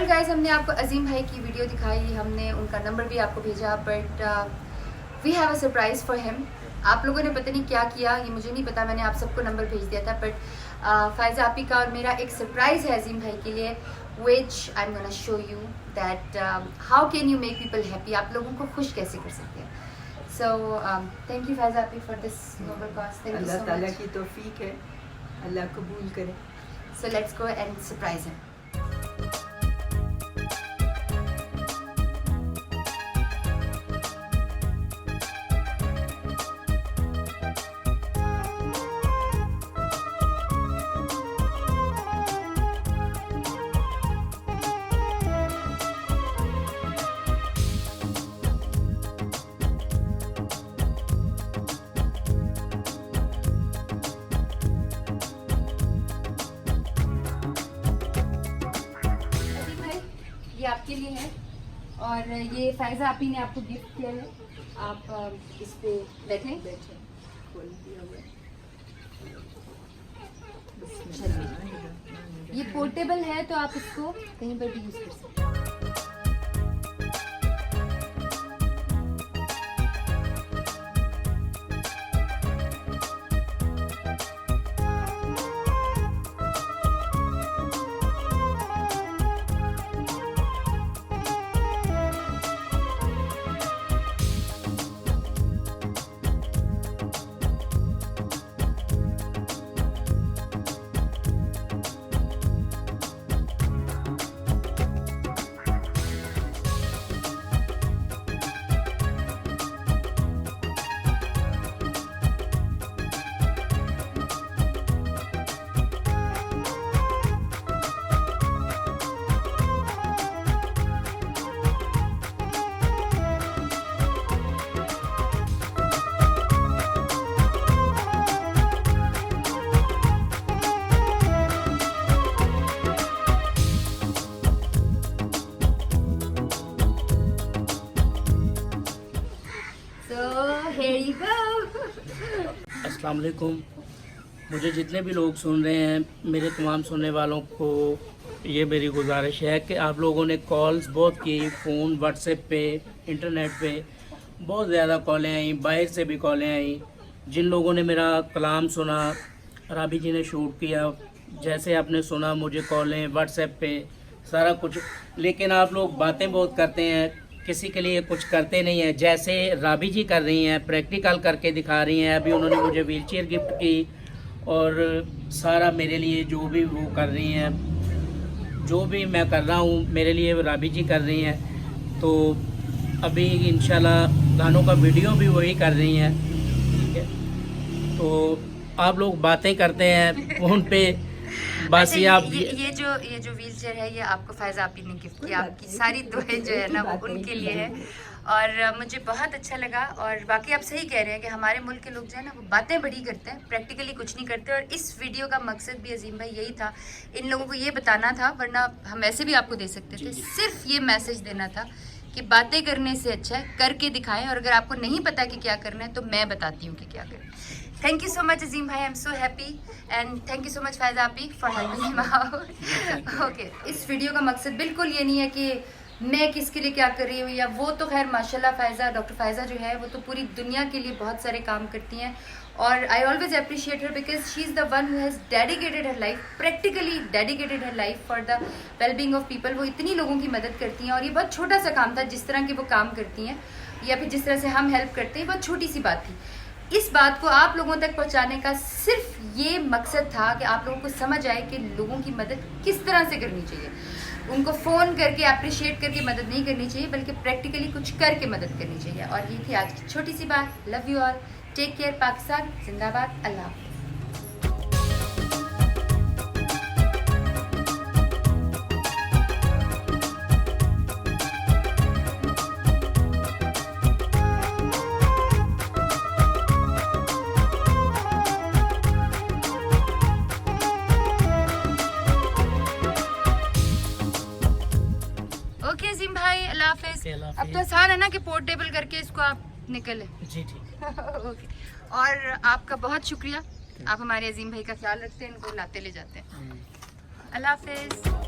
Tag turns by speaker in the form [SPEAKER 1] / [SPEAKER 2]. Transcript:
[SPEAKER 1] Well guys, हमने आपको अजीम भाई की वीडियो दिखाई, हमने उनका नंबर भी आपको भेजा, but we have a surprise for him. आप लोगों ने पता नहीं क्या किया, ये मुझे नहीं पता, मैंने आप सबको नंबर भेज दिया था, बट फ़ायज़ा आपी का और मेरा एक सरप्राइज़ है अजीम भाई के लिए, which I am gonna show you that how can you make people happy. आप लोगों को खुश कैसे कर सकते हैं। सो थैंक यू फ़ायज़ा आपी for this noble cause. Thank you so much.
[SPEAKER 2] Allah ताला की तौफीक है, अल्लाह कबूल करे।
[SPEAKER 1] So let's go and surprise him. ये आपके लिए है और ये फ़ायज़ा आपी ने आपको गिफ्ट किया है। आप इस पे बैठें।
[SPEAKER 2] खोल दिया हुआ है।
[SPEAKER 1] चलिए, ये पोर्टेबल है तो आप इसको कहीं पर भी यूज़ कर सकते हैं। Here you go.
[SPEAKER 3] अस्सलाम वालेकुम। मुझे जितने भी लोग सुन रहे हैं, मेरे तमाम सुनने वालों को ये मेरी गुजारिश है कि आप लोगों ने कॉल्स बहुत की, फ़ोन, व्हाट्सएप पे, इंटरनेट पे बहुत ज़्यादा कॉलें आई, बाहर से भी कॉलें आई। जिन लोगों ने मेरा कलाम सुना, राबी जी ने शूट किया, जैसे आपने सुना, मुझे कॉलें, व्हाट्सएप पे सारा कुछ, लेकिन आप लोग बातें बहुत करते हैं, किसी के लिए कुछ करते नहीं हैं। जैसे राबी जी कर रही हैं, प्रैक्टिकल करके दिखा रही हैं। अभी उन्होंने मुझे व्हीलचेयर गिफ्ट की और सारा मेरे लिए जो भी वो कर रही हैं, जो भी मैं कर रहा हूँ मेरे लिए राबी जी कर रही हैं। तो अभी इंशाल्लाह गानों का वीडियो भी वही कर रही हैं, ठीक है। तो आप लोग बातें करते हैं फ़ोन पे, बस
[SPEAKER 1] अच्छा,
[SPEAKER 3] आप
[SPEAKER 1] ये जो व्हीलचेयर है, ये आपको फ़ायज़ा आपी ने गिफ्ट किया। आपकी सारी दुआएं जो है ना वो उनके लिए है और मुझे बहुत अच्छा लगा। और बाकी आप सही कह रहे हैं कि हमारे मुल्क के लोग जो है ना वो बातें बड़ी करते हैं, प्रैक्टिकली कुछ नहीं करते। और इस वीडियो का मकसद भी अजीम भाई यही था, इन लोगों को ये बताना था, वरना हम ऐसे भी आपको दे सकते थे। सिर्फ ये मैसेज देना था कि बातें करने से अच्छा है करके दिखाएं, और अगर आपको नहीं पता कि क्या करना है तो मैं बताती हूँ कि क्या करें। Thank you so much Azeem भाई, I am so happy and thank you so much Faiza आपी for helping him out. Okay, इस वीडियो का मकसद बिल्कुल ये नहीं है कि मैं किसके लिए क्या कर रही हूँ या वो, तो खैर माशाल्लाह फ़ायज़ा, डॉक्टर फ़ायज़ा जो है वो तो पूरी दुनिया के लिए बहुत सारे काम करती हैं और I always appreciate her because she is the one who has dedicated her life, practically dedicated her life for the wellbeing of people. वो इतनी लोगों की मदद करती हैं और ये बहुत छोटा सा काम था, जिस तरह के वो काम करती हैं या फिर जिस तरह से हम हेल्प करते हैं, बहुत छोटी सी बात थी। इस बात को आप लोगों तक पहुंचाने का सिर्फ ये मकसद था कि आप लोगों को समझ आए कि लोगों की मदद किस तरह से करनी चाहिए। उनको फ़ोन करके अप्रिशिएट करके मदद नहीं करनी चाहिए, बल्कि प्रैक्टिकली कुछ करके मदद करनी चाहिए। और ये थी आज की छोटी सी बात। Love you all, take care, Pakistan जिंदाबाद, अल्लाह हाफ़िज़। ओके अजीम भाई, अल्लाह हाफिज़। अब तो आसान है ना कि पोर्टेबल करके इसको आप निकले।
[SPEAKER 3] जी ठीक है।
[SPEAKER 1] ओके, और आपका बहुत शुक्रिया, आप हमारे अजीम भाई का ख्याल रखते हैं, इनको लाते ले जाते हैं। अल्लाह हाफिज़।